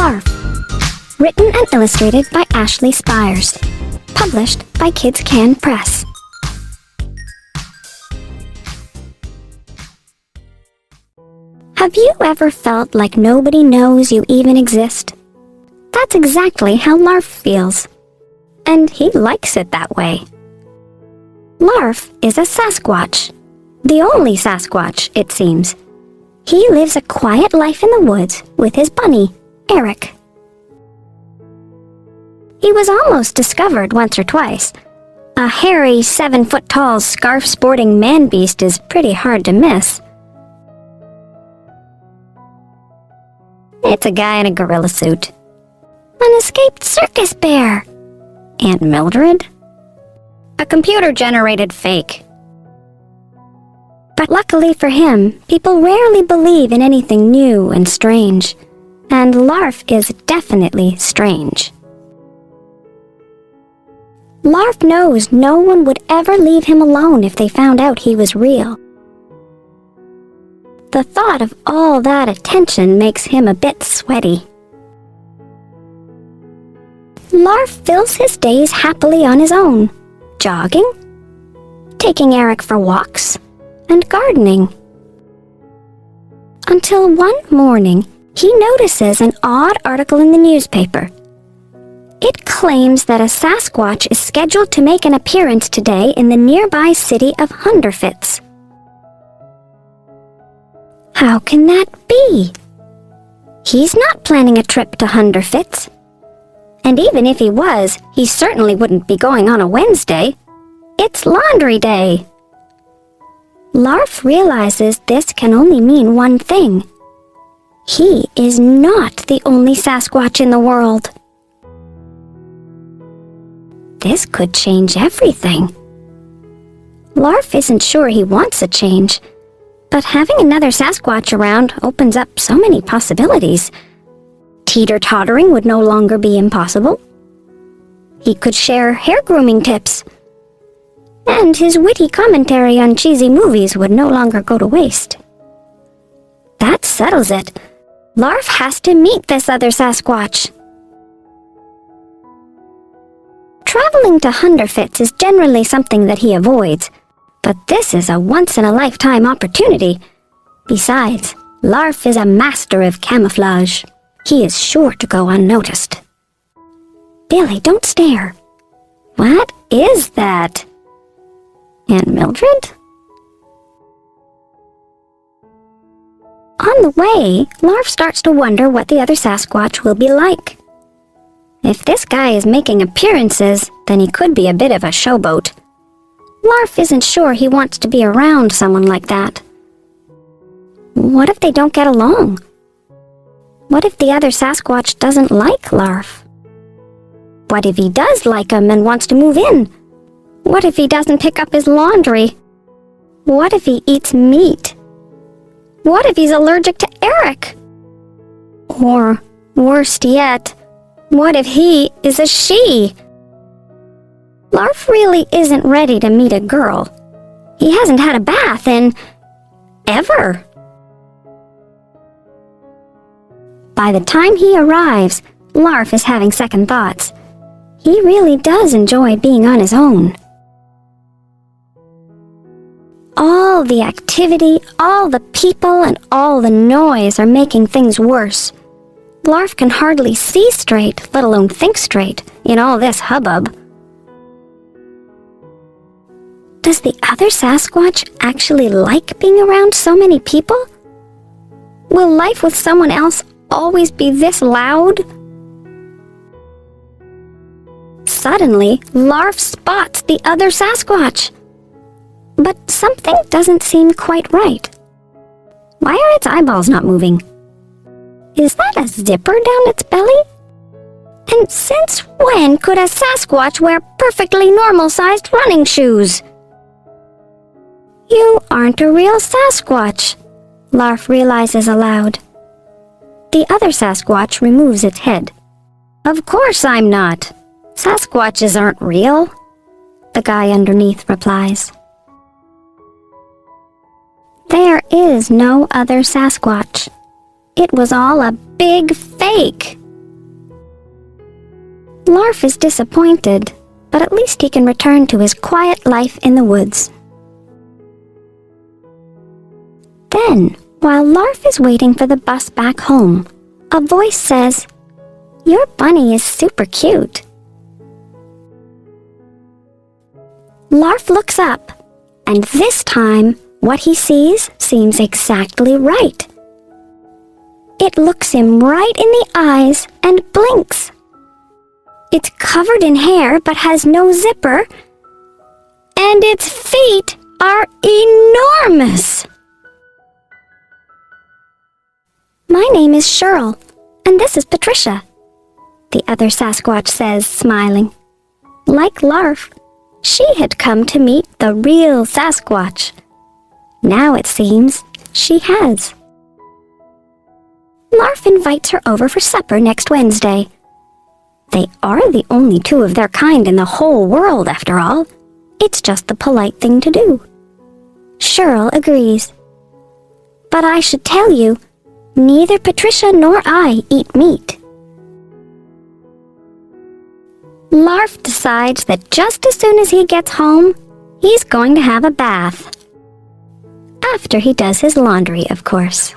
Larf. Written and illustrated by Ashley Spires. Published by Kids Can Press. Have you ever felt like nobody knows you even exist? That's exactly how Larf feels. And he likes it that way. Larf is a Sasquatch. The only Sasquatch, it seems. He lives a quiet life in the woods with his bunny, Eric. He was almost discovered once or twice. A hairy, 7-foot-tall, scarf-sporting man-beast is pretty hard to miss. It's a guy in a gorilla suit. An escaped circus bear. Aunt Mildred? A computer-generated fake. But luckily for him, people rarely believe in anything new and strange. And Larf is definitely strange. Larf knows no one would ever leave him alone if they found out he was real. The thought of all that attention makes him a bit sweaty. Larf fills his days happily on his own, jogging, taking Eric for walks, and gardening. Until one morning, he notices an odd article in the newspaper. It claims that a Sasquatch is scheduled to make an appearance today in the nearby city of Hunderfits. How can that be? He's not planning a trip to Hunderfits. And even if he was, he certainly wouldn't be going on a Wednesday. It's laundry day. Larf realizes this can only mean one thing. He is not the only Sasquatch in the world. This could change everything. Larf isn't sure he wants a change, but having another Sasquatch around opens up so many possibilities. Teeter-tottering would no longer be impossible. He could share hair grooming tips. And his witty commentary on cheesy movies would no longer go to waste. That settles it. Larf has to meet this other Sasquatch. Traveling to Hunderfits is generally something that he avoids, but this is a once-in-a-lifetime opportunity. Besides, Larf is a master of camouflage. He is sure to go unnoticed. Billy, don't stare. What is that? Aunt Mildred? On the way, Larf starts to wonder what the other Sasquatch will be like. If this guy is making appearances, then he could be a bit of a showboat. Larf isn't sure he wants to be around someone like that. What if they don't get along? What if the other Sasquatch doesn't like Larf? What if he does like him and wants to move in? What if he doesn't pick up his laundry? What if he eats meat? What if he's allergic to Eric? Or, worst yet, what if he is a she? Larf really isn't ready to meet a girl. He hasn't had a bath in... ever. By the time he arrives, Larf is having second thoughts. He really does enjoy being on his own. All the activity, all the people, and all the noise are making things worse. Larf can hardly see straight, let alone think straight, in all this hubbub. Does the other Sasquatch actually like being around so many people? Will life with someone else always be this loud? Suddenly, Larf spots the other Sasquatch. But something doesn't seem quite right. Why are its eyeballs not moving? Is that a zipper down its belly? And since when could a Sasquatch wear perfectly normal-sized running shoes? You aren't a real Sasquatch, Larf realizes aloud. The other Sasquatch removes its head. Of course I'm not. Sasquatches aren't real, the guy underneath replies. There is no other Sasquatch. It was all a big fake. Larf is disappointed, but at least he can return to his quiet life in the woods. Then, while Larf is waiting for the bus back home, a voice says, "Your bunny is super cute." Larf looks up, and this time, what he sees seems exactly right. It looks him right in the eyes and blinks. It's covered in hair but has no zipper, and its feet are enormous. "My name is Cheryl, and this is Patricia," the other Sasquatch says, smiling. Like Larf, she had come to meet the real Sasquatch. Now it seems she has. Larf invites her over for supper next Wednesday. They are the only two of their kind in the whole world, after all. It's just the polite thing to do. Cheryl agrees. But I should tell you, neither Patricia nor I eat meat. Larf decides that just as soon as he gets home, he's going to have a bath. After he does his laundry, of course.